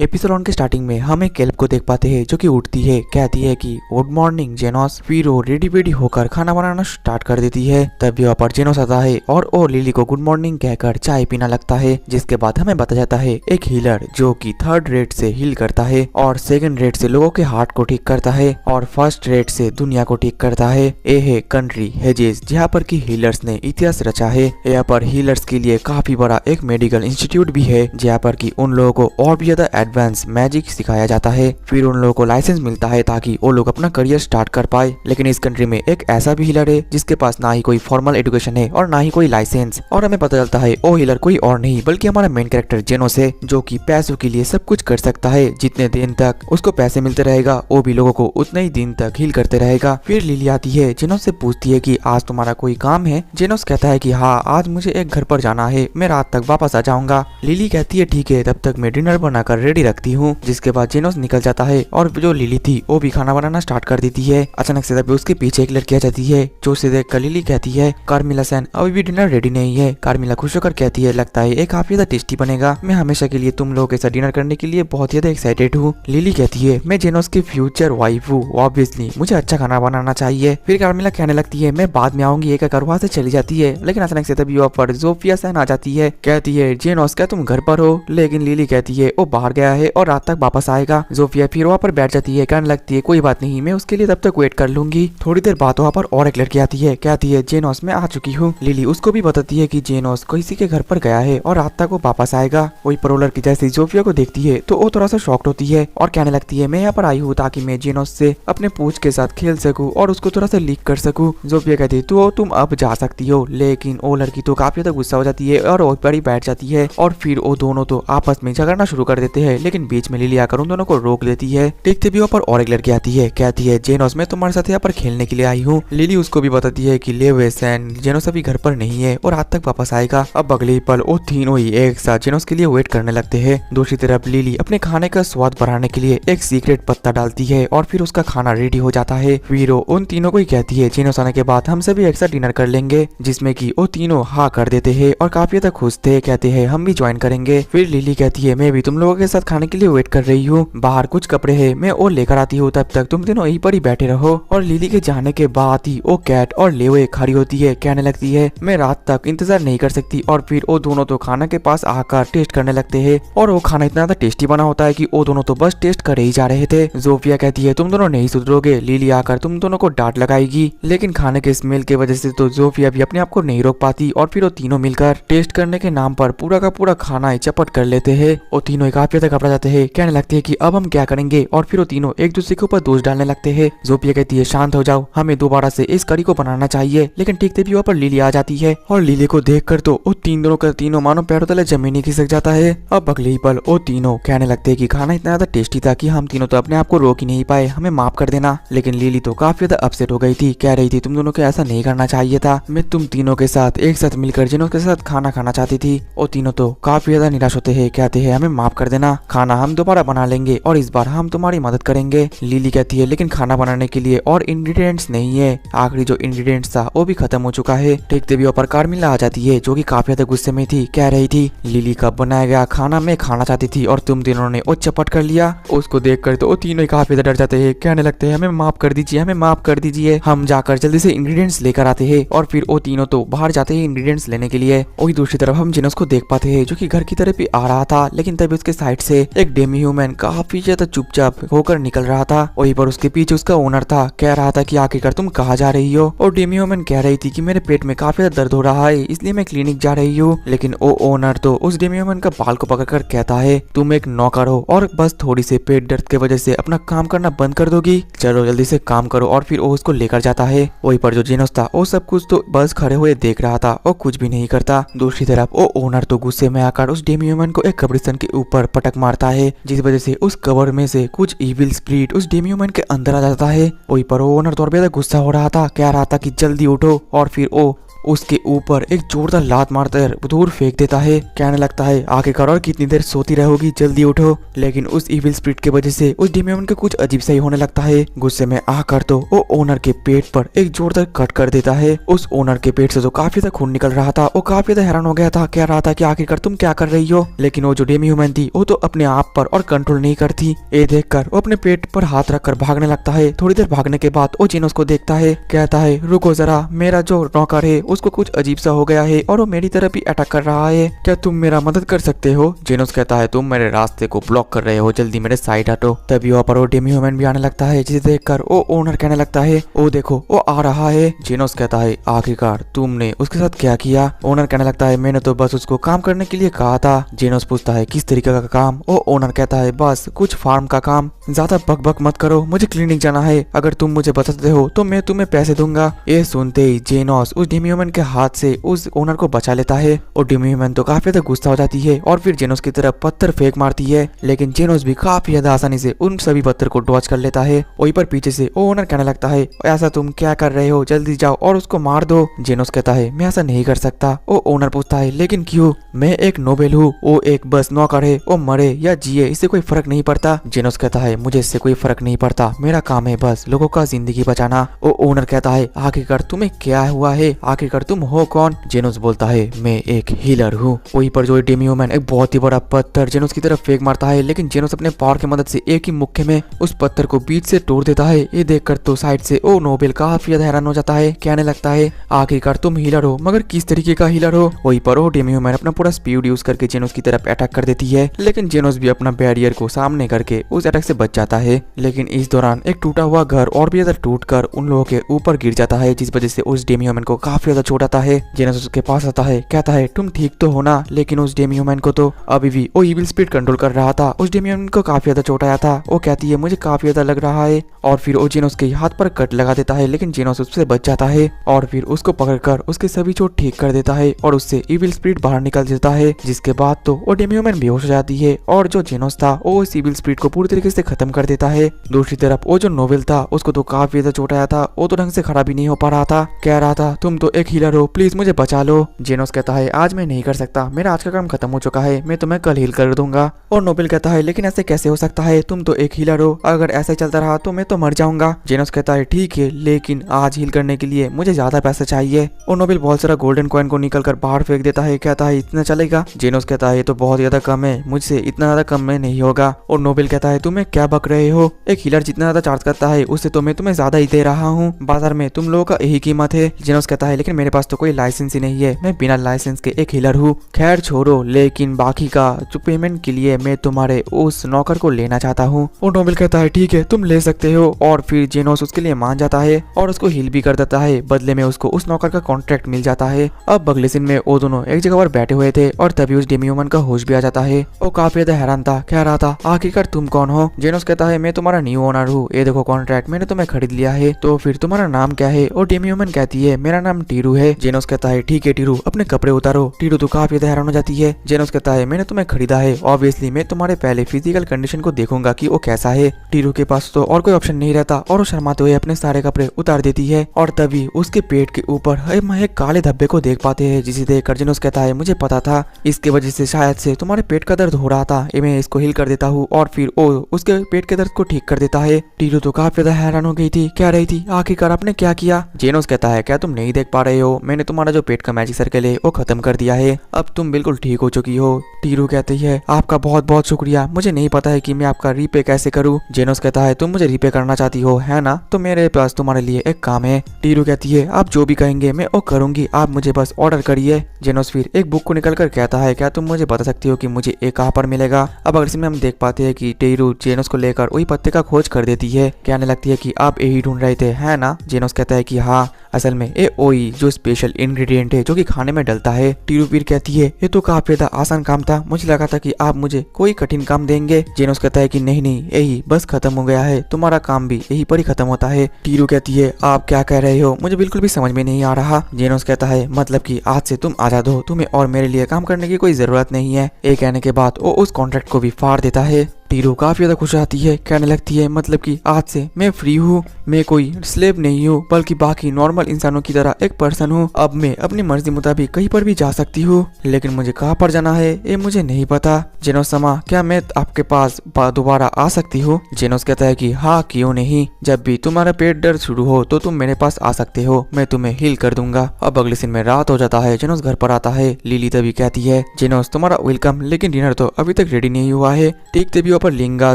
Episode 1 के starting में हम एक केल्प को देख पाते हैं जो कि उठती है, कहती है कि गुड मॉर्निंग जेनोस। फिर वो रेडी बेडी होकर खाना बनाना स्टार्ट कर देती है। तभी वहाँ पर जेनोस आता है और वो लिली को गुड मॉर्निंग कहकर चाय पीना लगता है। जिसके बाद हमें बताया जाता है एक हीलर जो कि 3rd रेट से हील करता है और 2nd रेट से लोगों के हार्ट को ठीक करता है और 1st रेट से दुनिया को ठीक करता है। ये है कंट्री हेजेस, जहाँ पर की हीलर्स ने इतिहास रचा है। यहाँ पर हीलर्स के लिए काफी बड़ा एक मेडिकल इंस्टीट्यूट भी है, जहाँ पर की उन लोगों को और भी ज्यादा एडवांस मैजिक सिखाया जाता है। फिर उन लोगों को लाइसेंस मिलता है ताकि वो लोग अपना करियर स्टार्ट कर पाए। लेकिन इस कंट्री में एक ऐसा भी हीलर है जिसके पास ना ही कोई फॉर्मल एजुकेशन है और ना ही कोई लाइसेंस। और हमें पता चलता है वो हीलर कोई और नहीं बल्कि हमारा मेन कैरेक्टर जेनोस है, जो कि पैसों के लिए सब कुछ कर सकता है। जितने दिन तक उसको पैसे मिलते रहेगा वो भी लोगों को उतने ही दिन तक हील करते रहेगा। फिर लिली आती है, जेनोस से पूछती है कि आज तुम्हारा कोई काम है। जेनोस कहता है कि हाँ, आज मुझे एक घर पर जाना है, मैं रात तक वापस आ जाऊंगा। लिली कहती है ठीक है, तब तक मैं डिनर बनाकर रेडी रखती हूँ। जिसके बाद जेनोस निकल जाता है और जो लिली थी वो भी खाना बनाना स्टार्ट कर देती है। अचानक से तभी उसके पीछे एक लड़की आ जाती है, जो उसे देख कर लिली कहती है कार्मिला सेन अभी भी डिनर रेडी नहीं है। कार्मिला खुश होकर कहती है लगता है ये काफी ज्यादा टेस्टी बनेगा, मैं हमेशा के लिए तुम लोगों के साथ डिनर करने के लिए बहुत ज्यादा एक्साइटेड हूँ। लिली कहती है मैं जेनोस की फ्यूचर वाइफ हूँ, ऑब्वियसली मुझे अच्छा खाना बनाना चाहिए। फिर कार्मिला कहने लगती है मैं बाद में आऊंगी, एक वहाँ से चली जाती है। लेकिन अचानक से तभी वहाँ पर जोफिया सेन आ जाती है, कहती है जेनोस क्या तुम घर पर हो? लेकिन लिली कहती है वो बाहर गया है और रात तक वापस आएगा। जोफिया फिर वहाँ पर बैठ जाती है, कहने लगती है कोई बात नहीं, मैं उसके लिए तब तक वेट कर लूंगी। थोड़ी देर बाद वहाँ पर और एक लड़की आती है, कहती है जेनोस मैं आ चुकी हूँ। लिली उसको भी बताती है कि जेनोस किसी के घर पर गया है और रात तक वो वापस आएगा। वही पर लड़की जैसे जोफिया को देखती है तो वो थोड़ा सा शॉक्ड होती है और कहने लगती है मैं यहाँ पर आई हूँ ताकि मैं जेनोस से अपने पूंछ के साथ खेल सकूँ और उसको थोड़ा सा लीक कर सकूँ। जोफिया कहती है तो तुम अब जा सकती हो। लेकिन वो लड़की तो काफी ज्यादा गुस्सा हो जाती है और वो पर ही बैठ जाती है और फिर वो दोनों तो आपस में झगड़ना शुरू कर देते हैं। लेकिन बीच में लिली आकर उन दोनों को रोक लेती है। देखते भी ऊपर और एक लड़की आती है, कहती है जेनोस मैं तुम्हारे साथ यहाँ पर खेलने के लिए आई हूँ। लिली उसको भी बताती है कि लेवेस एंड जेनोस अभी घर पर नहीं है और रात तक वापस आएगा। अब अगले पल वो तीनों ही एक साथ जेनोस के लिए वेट करने लगते हैं। दूसरी तरफ लिली अपने खाने का स्वाद बढ़ाने के लिए एक सीक्रेट पत्ता डालती है और फिर उसका खाना रेडी हो जाता है। फिर वो उन तीनों को ही कहती है जेनोस आने के बाद हम सभी एक साथ डिनर कर लेंगे, जिसमें कि वो तीनों हाँ कर देते हैं और काफी ज्यादा खुश थे, कहते हैं हम भी ज्वाइन करेंगे। फिर लिली कहती है मैं भी तुम लोगों के साथ खाने के लिए वेट कर रही हूँ, बाहर कुछ कपड़े है मैं वो लेकर आती हूँ, तब तक तुम तीनों यहीं पर ही बैठे रहो। और लिली के जाने के बाद ही वो कैट और लेवे खड़ी होती है, कहने लगती है मैं रात तक इंतजार नहीं कर सकती। और फिर वो दोनों तो खाना के पास आकर टेस्ट करने लगते हैं और वो खाना इतना ज्यादा टेस्टी बना होता है कि वो दोनों तो बस टेस्ट कर ही जा रहे थे। जोफिया कहती है तुम दोनों नहीं सुधरोगे, लिली आकर तुम दोनों को डांट लगाएगी। लेकिन खाने के स्मेल की वजह से तो जोफिया भी अपने आप को नहीं रोक पाती और फिर वो तीनों मिलकर टेस्ट करने के नाम पर पूरा का पूरा खाना चपट कर लेते हैं। वो तीनों ही काफी ज्यादा घबरा जाते हैं, कहने लगते हैं कि अब हम क्या करेंगे। और फिर वो तीनों एक दूसरे के ऊपर दोष डालने लगते हैं। जोफिया कहती है शांत हो जाओ, हमें दोबारा से इस कड़ी को बनाना चाहिए। लेकिन ठीक तभी वहाँ पर लिली आ जाती है और लिली को देखकर तो वो तीनों का तीनों मानो पैरों तले जमीन ही खिसक जाता है। अब अगले ही पल वो तीनों कहने लगते हैं कि खाना इतना ज्यादा टेस्टी था कि हम तीनों तो अपने आप को रोक ही नहीं पाए, हमें माफ कर देना। लेकिन लिली तो काफी ज्यादा अपसेट हो गई थी, कह रही थी तुम दोनों को ऐसा नहीं करना चाहिए था, मैं तुम तीनों के साथ एक साथ मिलकर जेनोस के साथ खाना खाना चाहती थी। वो तीनों तो काफी ज्यादा निराश होते हैं, कहते हैं हमें माफ कर देना, खाना हम दोबारा बना लेंगे और इस बार हम तुम्हारी मदद करेंगे। लिली कहती है लेकिन खाना बनाने के लिए और इंग्रेडिएंट्स नहीं है, आखिरी जो इंग्रेडिएंट्स था वो भी खत्म हो चुका है। देखते भी ऊपर कार्मिला आ जाती है, जो कि काफी ज्यादा गुस्से में थी, कह रही थी लिली का बनाया गया खाना मैं खाना चाहती थी और तुम तीनों ने वो चपट कर लिया। उसको देखकर तो वो तीनों ही काफी ज्यादा डर जाते हैं, कहने लगते हैं हमें माफ कर दीजिए, हमें माफ कर दीजिए। हम जाकर जल्दी से इंग्रेडिएंट्स लेकर आते हैं और फिर वो तीनों तो बाहर जाते हैं इंग्रेडिएंट्स लेने के लिए। वही दूसरी तरफ हम जेनोस को देख पाते हैं, जो कि घर की तरफ ही आ रहा था। लेकिन तभी उसके साइड से एक डेमी ह्यूमन काफी ज्यादा चुपचाप होकर निकल रहा था। वहीं पर उसके पीछे उसका ओनर था, कह रहा था कि आखिरकार तुम कहाँ जा रही हो। और डेमी ह्यूमन कह रही थी कि मेरे पेट में काफी ज्यादा दर्द हो रहा है, इसलिए मैं क्लिनिक जा रही हूँ। लेकिन वो ओनर तो उस डेमी ह्यूमन का बाल को पकड़कर कहता है तुम एक नौकर हो और बस थोड़ी से पेट दर्द की वजह से अपना काम करना बंद कर दोगी, चलो जल्दी से काम करो। और फिर वो उसको लेकर जाता है। वहीं पर जो जेनोस था वो सब कुछ तो बस खड़े हुए देख रहा था और कुछ भी नहीं करता। दूसरी तरफ वो ओनर तो गुस्से में आकर उस डेमी ह्यूमन को एक कब्रिस्तान के ऊपर पटक मारता है, जिस वजह से उस कबर में से कुछ इविल स्पिरिट उस डेमी ह्यूमन के अंदर आ जाता है। वहीं पर वो ओनर तो और ज्यादा गुस्सा हो रहा था, कह रहा था कि जल्दी उठो। और फिर वो उसके ऊपर एक जोरदार लात मारकर दूर फेंक देता है। कहने लगता है आखिरकार और कितनी देर सोती रहोगी, जल्दी उठो। लेकिन उस इविल स्पिरिट की वजह से उस डेमियोन को कुछ अजीब सा ही होने लगता है। गुस्से में आकर तो वो ओनर के पेट पर एक जोरदार कट कर देता है। उस ओनर के पेट से तो काफी ज्यादा खून निकल रहा था। वो काफी ज्यादा हैरान हो गया था, कह रहा था कि आखिरकार तुम क्या कर रही हो। लेकिन वो जो डेमी ह्यूमन थी वो तो अपने आप पर और कंट्रोल नहीं करती। ये देखकर वो अपने पेट पर हाथ रखकर भागने लगता है। थोड़ी देर भागने के बाद वो जेनोस को देखता है, कहता है रुको जरा, मेरा जो नौकर है उसको कुछ अजीब सा हो गया है और वो मेरी तरफ ही अटैक कर रहा है, क्या तुम मेरा मदद कर सकते हो। जेनोस कहता है तुम मेरे रास्ते को ब्लॉक कर रहे हो, जल्दी मेरे साइड हटो। तभी वहाँ पर वो डेमी ह्यूमन भी आने लगता है, जिसे देखकर वो ओनर कहने लगता है ओ देखो वो आ रहा है। जेनोस कहता है आखिरकार तुमने उसके साथ क्या किया। ओनर कहने लगता है मैंने तो बस उसको काम करने के लिए कहा था। जेनोस पूछता है किस तरीके का काम। वो ओनर कहता है बस कुछ फार्म का काम, ज्यादा बक बक मत करो, मुझे क्लिनिक जाना है, अगर तुम मुझे बताते हो तो मैं तुम्हें पैसे दूंगा। ये सुनते ही जेनोस उस डेमी ह्यूमन के हाथ से उस ओनर को बचा लेता है और डेमी ह्यूमन तो काफी ज्यादा गुस्सा हो जाती है और फिर जेनोस की तरफ पत्थर फेंक मारती है। लेकिन जेनोस भी काफी ज्यादा आसानी से उन सभी पत्थर को डॉच कर लेता है। वहीं पर पीछे से ओनर कहने लगता है ऐसा तुम क्या कर रहे हो, जल्दी जाओ और उसको मार दो। जेनोस कहता है मैं ऐसा नहीं कर सकता। वो ओनर पूछता है लेकिन क्यों, मैं एक नोबेल हूँ, वो एक बस नौकर है, वो मरे या जिए इससे कोई फर्क नहीं पड़ता। जेनोस कहता है मुझे इससे कोई फर्क नहीं पड़ता, मेरा काम है बस लोगों का जिंदगी बचाना। वो ओनर कहता है आखिरकार तुम्हें क्या हुआ है, आखिरकार तुम हो कौन। जेनोस बोलता है मैं एक हीलर हूँ। वहीं पर जो डेमी ह्यूमन एक बहुत ही बड़ा पत्थर जेनोस की तरफ फेंक मारता है, लेकिन जेनोस अपने पावर की मदद से एक ही मुक्के में उस पत्थर को बीच से तोड़ देता है। ये देखकर तो साइड से ओ नोबेल काफी ज्यादा हैरान हो जाता है, कहने लगता है आखिरकार तुम हीलर हो, मगर किस तरीके का हीलर हो। वहीं पर वो डेमी ह्यूमन अपना पूरा स्पीड यूज करके जेनोस की तरफ अटैक कर देती है, लेकिन जेनोस भी अपना बैरियर को सामने करके उस अटैक से बच जाता है। लेकिन इस दौरान एक टूटा हुआ घर और भी ज्यादा टूटकर उन लोगों के ऊपर गिर जाता है, जिस वजह से उस डेमी ह्यूमन को काफी ज्यादा चोट आता है। जेनोस उसके पास आता है, कहता है तुम ठीक तो हो ना। लेकिन उस डेमी ह्यूमन को तो अभी भी वो इविल स्पिरिट कंट्रोल कर रहा था। उस डेमी ह्यूमन को काफी ज्यादा चोट आया था। वो कहती है मुझे काफी ज्यादा लग रहा है और फिर वो जेनोस के हाथ पर कट लगा देता है, लेकिन जेनोस उससे बच जाता है और फिर उसको पकड़कर उसके सभी चोट ठीक कर देता है और उससे इविल स्पिरिट बाहर निकल जाता है। जिसके बाद तो वो डेमी ह्यूमन बेहोश हो जाती है और जो जेनोस था वो इस इविल स्पिरिट को पूरी तरीके से खत्म कर देता है। दूसरी तरफ वो जो नोवेल था उसको तो काफी ज्यादा चोट आया था, वो तो ढंग से खड़ा भी नहीं हो पा रहा था, कह रहा था तुम तो एक हीलर हो, प्लीज मुझे बचा लो। जेनोस कहता है आज मैं नहीं कर सकता, मेरा आज का काम खत्म हो चुका है, मैं तुम्हें कल हील कर दूंगा। और नोबेल कहता है लेकिन ऐसे कैसे हो सकता है, तुम तो एक हीलर हो, अगर ऐसा चलता रहा तो मैं तो मर जाऊंगा। जेनोस कहता है ठीक है, लेकिन आज हील करने के लिए मुझे ज्यादा पैसा चाहिए। और नोबेल बहुत सारा गोल्डन कॉइन को निकल कर बाहर फेंक देता है, कहता है इतना चलेगा। जेनोस कहता है ये तो बहुत ज्यादा कम है, मुझसे इतना ज्यादा कम में नहीं होगा। और नोबेल कहता है तुम्हें क्या बक रहे हो, एक हीलर जितना ज्यादा चार्ज करता है उससे तो मैं तुम्हें ज्यादा ही दे रहा हूँ, बाजार में तुम लोगों का यही कीमत है। जेनोस कहता है लेकिन मेरे पास तो कोई लाइसेंस ही नहीं है, मैं बिना लाइसेंस के एक हीलर हूँ। खैर छोड़ो, लेकिन बाकी का जो पेमेंट के लिए मैं तुम्हारे उस नौकर को लेना चाहता हूँ। और नोबेल कहता है ठीक है तुम ले सकते हो और फिर जेनोस उसके लिए मान जाता है और उसको हील भी कर देता है। बदले में उसको उस नौकर का कॉन्ट्रैक्ट मिल जाता है। अब अगले सीन में वो दोनों एक जगह पर बैठे हुए थे और तभी उस डेमी ह्यूमन का होश भी आ जाता है। वो काफी ज्यादा हैरान था, कह रहा था आखिरकार तुम कौन हो। जेनोस कहता है मैं तुम्हारा न्यू ओनर हूँ, ये देखो कॉन्ट्रैक्ट मैंने तुम्हें खरीद लिया है, तो फिर तुम्हारा नाम क्या है। और डेमी ह्यूमन कहती है मेरा नाम टीरू है। जेनोस कहता है ठीक है टीरू, अपने कपड़े उतारो। टीरू तो काफी ज्यादा हैरान हो जाती है। जेनोस कहता है मैंने तुम्हें खरीदा है, ऑब्वियसली मैं तुम्हारे पहले फिजिकल कंडीशन को देखूंगा कि वो कैसा है। टीरू के पास तो और कोई ऑप्शन नहीं रहता और वो शर्माते हुए अपने सारे कपड़े उतार देती है और तभी उसके पेट के ऊपर हम एक काले धब्बे को देख पाते हैं, जिसे देखकर जेनोस कहता है मुझे पता था, इसके वजह से शायद से तुम्हारे पेट का दर्द हो रहा था, मैं इसको हील कर देता हूँ। और फिर वो उसके पेट के दर्द को ठीक कर देता है। टीरू तो काफी ज्यादा हैरान हो गई थी, कह रही थी आखिरकार आपने क्या किया। जेनोस कहता है क्या तुम नहीं देख पा रहे हो, मैंने तुम्हारा जो पेट का मैजिक सर्कल है वो खत्म कर दिया है, अब तुम बिल्कुल ठीक हो चुकी हो। टीरू कहती है आपका बहुत बहुत शुक्रिया, मुझे नहीं पता है कि मैं आपका रीपे कैसे करूँ। जेनोस कहता है तुम मुझे रीपे करना चाहती हो है ना, तो मेरे पास तुम्हारे लिए एक काम है। टीरू कहती है आप जो भी कहेंगे मैं वो करूंगी, आप मुझे बस ऑर्डर करिए। जेनोस फिर एक बुक को निकल कर कहता है क्या तुम मुझे बता सकती हो कि मुझे एक कहाँ पर मिलेगा। अब अगर इसमें हम देख पाते हैं कि टीरू जेनोस को लेकर वही पत्ते का खोज कर देती है, कहने लगती है कि आप यही ढूंढ रहे थे है ना। जेनोस कहता है कि हाँ, असल में ये वही जो स्पेशल इंग्रेडिएंट है जो कि खाने में डलता है। टीरू फिर कहती है ये तो काफी ज्यादा आसान काम था, मुझे लगा था कि आप मुझे कोई कठिन काम देंगे। जेनोस कहता है कि नहीं नहीं, यही बस खत्म हो गया है, तुम्हारा काम भी यही पर ही खत्म होता है। टीरू कहती है आप क्या कह रहे हो, मुझे बिल्कुल भी समझ में नहीं आ रहा। जेनोस कहता है मतलब कि आज से तुम आजाद हो, तुम्हें और मेरे लिए काम करने की कोई जरूरत नहीं है। ये कहने के बाद वो उस कॉन्ट्रैक्ट को भी फाड़ देता है। टीरू काफी ज्यादा खुश आती है, कहने लगती है मतलब कि आज से मैं फ्री हूँ, मैं कोई स्लेव नहीं हूँ बल्कि बाकी नॉर्मल इंसानों की तरह एक पर्सन हूँ। अब मैं अपनी मर्जी मुताबिक कहीं पर भी जा सकती हूँ, लेकिन मुझे कहाँ पर जाना है ये मुझे नहीं पता। जेनोस समा, क्या मैं आपके पास दोबारा आ सकती हूँ? जेनोस कहता है कि हाँ क्यों नहीं, जब भी तुम्हारा पेट दर्द शुरू हो तो तुम मेरे पास आ सकते हो, मैं तुम्हें हील कर दूंगा। अब अगले दिन में रात हो जाता है, जेनोस घर पर आता है। लिली तभी कहती है जेनोस तुम्हारा वेलकम, लेकिन डिनर तो अभी तक रेडी नहीं हुआ है। ठीक तभी वहाँ पर लिंगा,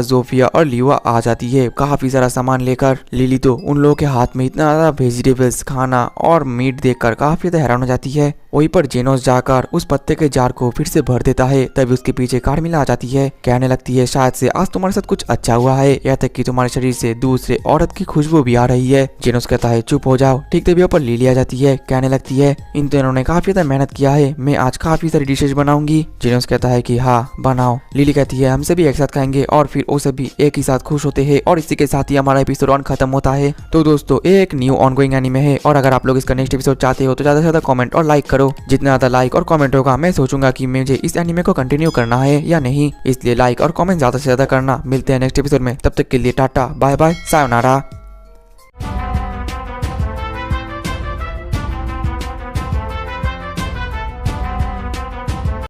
जोफिया और लिवा आ जाती है काफी सारा सामान लेकर। लिली तो उन लोगों के हाथ में इतना ज्यादा वेजिटेबल्स, खाना और मीट देखकर काफी ज्यादा हैरान हो जाती है। वहीं पर जेनोस जाकर उस पत्ते के जार को फिर से भर देता है। तभी उसके पीछे कार्मिला आ जाती है, कहने लगती है शायद से आज तुम्हारे साथ कुछ अच्छा हुआ है, यहाँ तक कि तुम्हारे शरीर से दूसरे औरत की खुशबू भी आ रही है। जेनोस कहता है चुप हो जाओ। ठीक तभी ऊपर लिली आ जाती है, कहने लगती है इन दोनों ने काफी ज्यादा मेहनत किया है, मैं आज काफी सारी डिशेज बनाऊंगी। जेनोस कहता है कि हाँ बनाओ। लिली कहती है हमसे भी एक साथ खाएंगे और फिर वो सभी एक ही साथ खुश होते हैं और इसी के साथ ही हमारा एपिसोड ऑन खत्म होता है। तो दोस्तों ये एक न्यू ऑनगोइंग एनीमे है और अगर आप लोग इसका नेक्स्ट एपिसोड चाहते हो तो ज्यादा से ज्यादा कमेंट और लाइक करो। जितना ज्यादा लाइक और कमेंट होगा मैं सोचूंगा कि मुझे इस एनीमे को कंटिन्यू करना है या नहीं, इसलिए लाइक और कमेंट ज्यादा से ज्यादा करना। मिलते हैं नेक्स्ट एपिसोड में, तब तक के लिए टाटा बाय बाय सायोनारा।